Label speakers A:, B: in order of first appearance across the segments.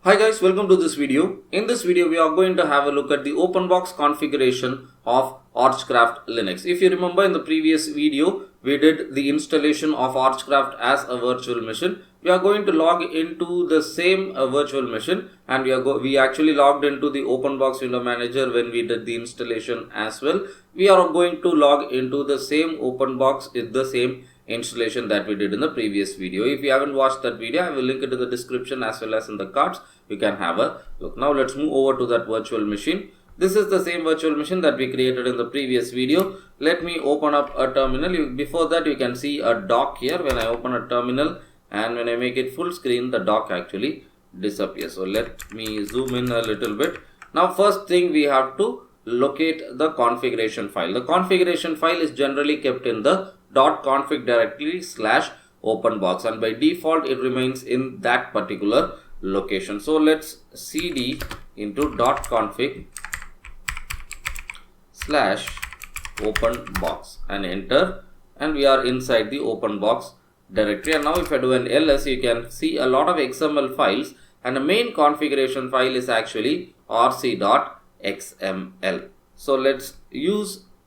A: Hi guys, welcome to this video. In this video, we are going to have a look at the OpenBox configuration of Archcraft Linux. If you remember in the previous video, we did the installation of Archcraft as a virtual machine. We are going to log into the same virtual machine, and we actually logged into the OpenBox window manager when we did the installation as well. We are going to log into the same OpenBox with the same installation that we did in the previous video. If you haven't watched that video, I will link it in the description as well as in the cards. You can have a look. Now let's move over to that virtual machine. This is the same virtual machine that we created in the previous video. Let me open up a terminal. Before that, you can see a dock here. When I open a terminal and when I make it full screen, the dock actually disappears. So let me zoom in a little bit. Now first thing, we have to locate the configuration file. The configuration file is generally kept in the .config directory /openbox, and by default it remains in that particular location. So let's cd into .config /openbox and enter, and we are inside the OpenBox directory. And now if I do an ls, you can see a lot of XML files, and the main configuration file is actually rc.xml. So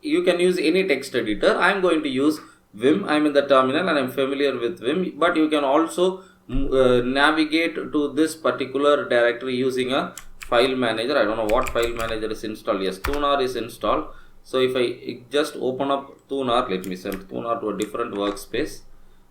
A: you can use any text editor. I am going to use Vim. I am in the terminal and I am familiar with Vim, but you can also navigate to this particular directory using a file manager. I don't know what file manager is installed. Yes, Thunar is installed. So if I just open up Thunar, let me send Thunar to a different workspace.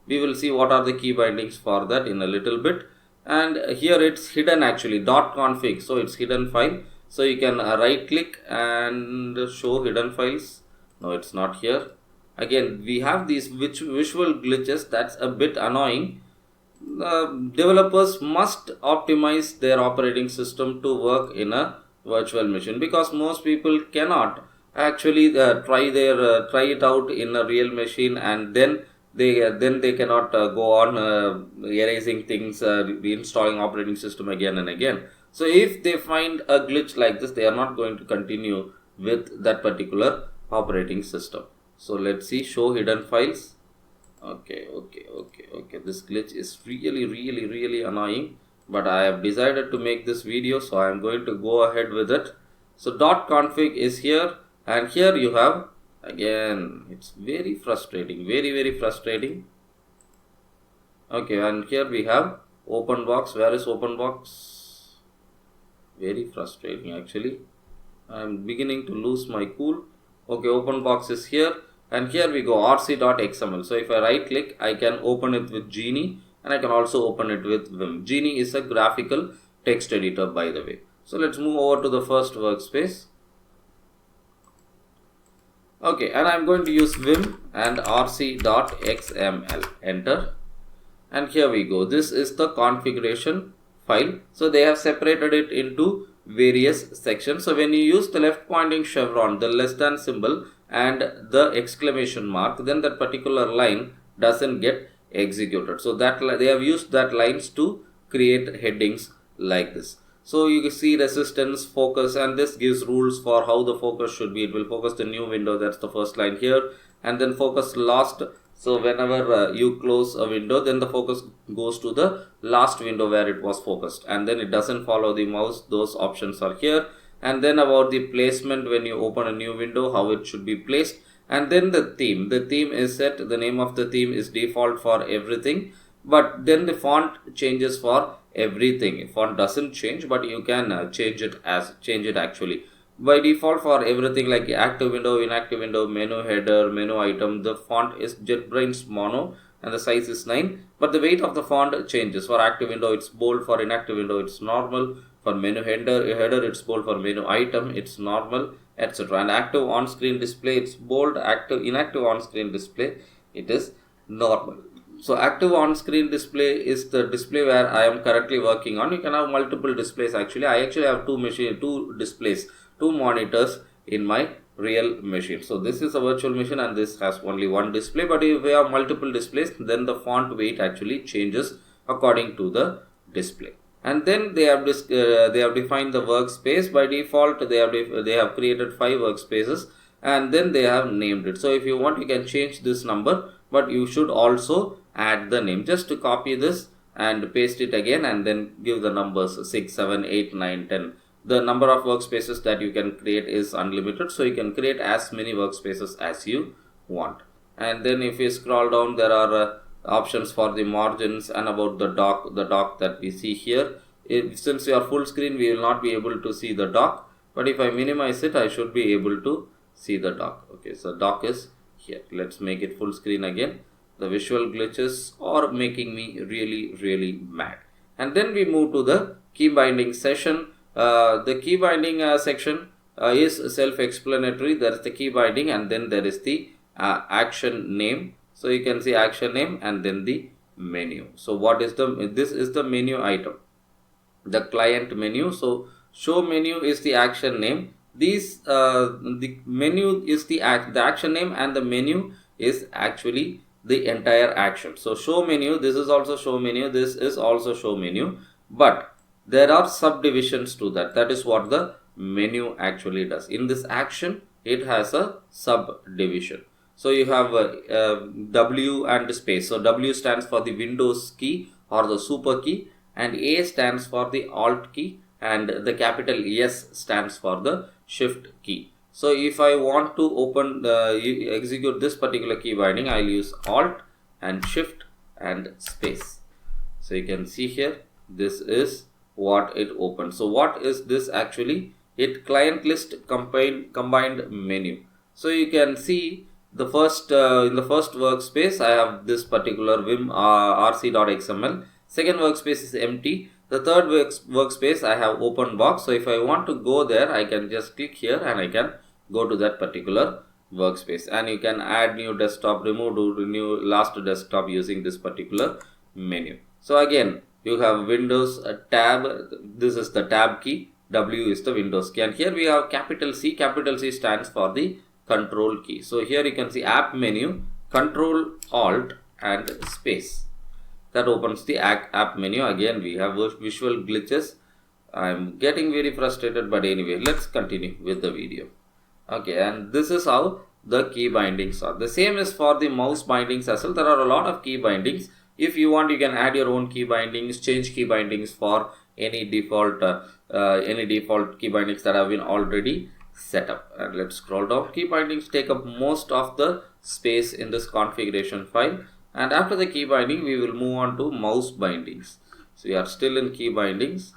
A: We will see what are the key bindings for that in a little bit. And here it's hidden actually, .config. So it's hidden file. So you can right click and show hidden files. No, it's not here. Again, we have these visual glitches. That's a bit annoying. Developers must optimize their operating system to work in a virtual machine, because most people cannot actually try it out in a real machine, and then they cannot go on erasing things, reinstalling operating system again and again. So if they find a glitch like this, they are not going to continue with that particular operating system. So let's see, show hidden files. Okay. This glitch is really annoying, but I have decided to make this video, so I am going to go ahead with it. So .config is here, and here you have, again, it's very frustrating, very frustrating. Okay, and here we have OpenBox. Where is OpenBox? Very frustrating actually. I am beginning to lose my cool. Okay, OpenBox is here, and here we go, rc.xml. So if I right click, I can open it with Genie, and I can also open it with Vim. Genie is a graphical text editor, by the way. So let's move over to the first workspace. Okay, and I'm going to use Vim and rc.xml. Enter. And here we go. This is the configuration file. So they have separated it into various sections. So when you use the left pointing chevron, the less than symbol, and the exclamation mark, then that particular line doesn't get executed. So that they have used that lines to create headings like this. So you can see resistance, focus, and this gives rules for how the focus should be. It will focus the new window, that's the first line here, and then focus last. So whenever you close a window, then the focus goes to the last window where it was focused, and then it doesn't follow the mouse. Those options are here. And then about the placement, when you open a new window, how it should be placed. And then the theme is set. The name of the theme is default for everything, but then the font changes for everything. Font doesn't change, but you can change it actually. By default for everything, like active window, inactive window, menu header, menu item, the font is JetBrains Mono and the size is 9, but the weight of the font changes. For active window it's bold, for inactive window it's normal, for menu header it's bold, for menu item it's normal, etc. And active on-screen display it's bold, inactive on-screen display it is normal. So active on-screen display is the display where I am currently working on. You can have multiple displays actually. I actually have two displays, two monitors in my real machine. So this is a virtual machine and this has only one display, but if we have multiple displays, then the font weight actually changes according to the display. And then they have defined the workspace. By default they have created 5 workspaces, and then they have named it. So if you want, you can change this number, but you should also add the name. Just to copy this, and paste it again and then give the numbers 6, 7, 8, 9, 10. The number of workspaces that you can create is unlimited, so you can create as many workspaces as you want. And then if you scroll down, there are options for the margins and about the dock that we see here. Since we are full screen, we will not be able to see the dock, but if I minimize it, I should be able to see the dock. Okay, so dock is here. Let's make it full screen again. The visual glitches are making me really mad. And then we move to the key binding session. The key binding section is self-explanatory. There is the key binding and then there is the action name. So you can see action name and then the menu. So what is this is the menu item, the client menu. So show menu is the action name. The menu is the action name and the menu is actually the entire action. So show menu, this is also show menu, this is also show menu, but there are subdivisions to that. That is what the menu actually does. In this action, it has a subdivision. So you have W and space. So W stands for the Windows key or the super key, and A stands for the Alt key, and the capital S stands for the Shift key. So if I want to execute this particular key binding, I'll use Alt and Shift and space. So you can see here, this is what it opens. So what is this actually? It client list combined menu. So you can see the first in the first workspace, I have this particular Vim rc.xml. Second workspace is empty. The third workspace, I have open box. So if I want to go there, I can just click here and I can go to that particular workspace, and you can add new desktop, remove new last desktop using this particular menu. So again, you have Windows tab. This is the tab key. W is the Windows key, and here we have capital C. Capital C stands for the control key. So here you can see app menu, Control Alt and space. That opens the app menu. Again, we have visual glitches. I'm getting very frustrated, but anyway, let's continue with the video. Okay, and this is how the key bindings are. The same is for the mouse bindings as well. There are a lot of key bindings. If you want, you can add your own key bindings, change key bindings for any default key bindings that have been already set up. And let's scroll down. Key bindings take up most of the space in this configuration file. And after the key binding, we will move on to mouse bindings. So we are still in key bindings.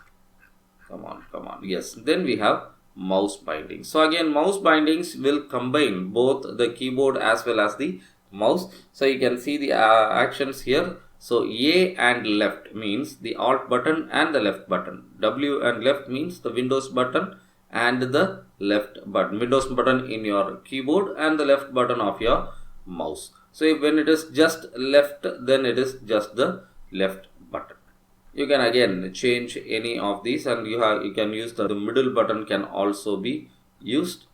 A: Come on. Yes. Then we have mouse bindings. So again, mouse bindings will combine both the keyboard as well as the mouse. So you can see the actions here. So A and left means the Alt button and the left button. W and left means the Windows button and the left button. Windows button in your keyboard and the left button of your mouse. So when it is just left, then it is just the left button. You can again change any of these, and you can use the middle button can also be used.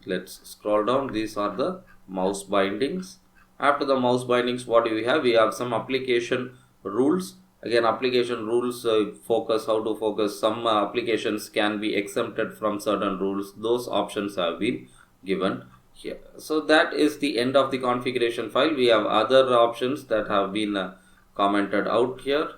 A: Let's scroll down. These are the mouse bindings. After the mouse bindings, what do we have? We have some application rules. Again, application rules focus how to focus. Some applications can be exempted from certain rules. Those options have been given here. So that is the end of the configuration file. We have other options that have been commented out here.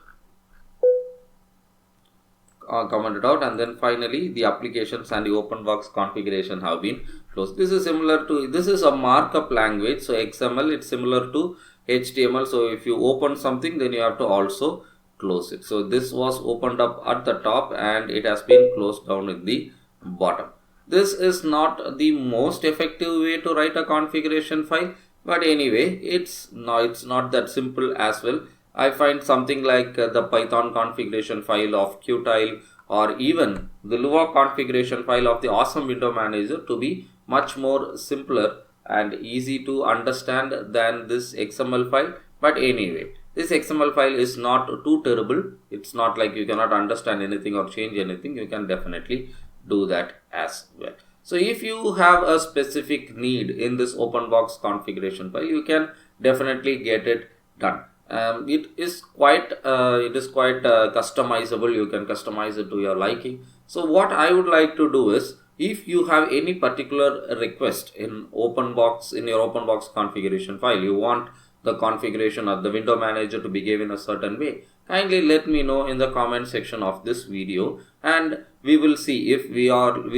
A: And then finally the applications and the open box configuration have been closed. This is similar to, this is a markup language. So XML, it's similar to HTML. So if you open something, then you have to also close it. So this was opened up at the top and it has been closed down in the bottom. This is not the most effective way to write a configuration file, but anyway, it's not that simple as well. I find something like the Python configuration file of Qtile or even the Lua configuration file of the awesome window manager to be much more simpler and easy to understand than this XML file. But anyway, this XML file is not too terrible. It's not like you cannot understand anything or change anything. You can definitely do that as well. So if you have a specific need in this open box configuration file, you can definitely get it done. It is quite customizable. You can customize it to your liking. So what I would like to do is, if you have any particular request in open box, in your open box configuration file, you want the configuration of the window manager to be given a certain way, Kindly let me know in the comment section of this video, and we will see if we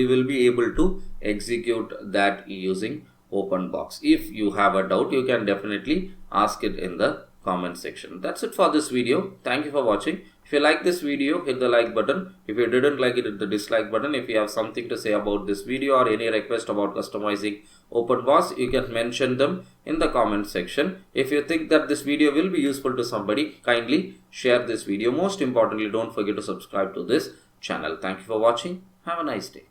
A: will be able to execute that using OpenBox. If you have a doubt, you can definitely ask it in the comment section. That's it for this video. Thank you for watching. If you like this video, hit the like button. If you didn't like it, hit the dislike button. If you have something to say about this video or any request about customizing OpenBox, you can mention them in the comment section. If you think that this video will be useful to somebody, kindly share this video. Most importantly, don't forget to subscribe to this channel. Thank you for watching. Have a nice day.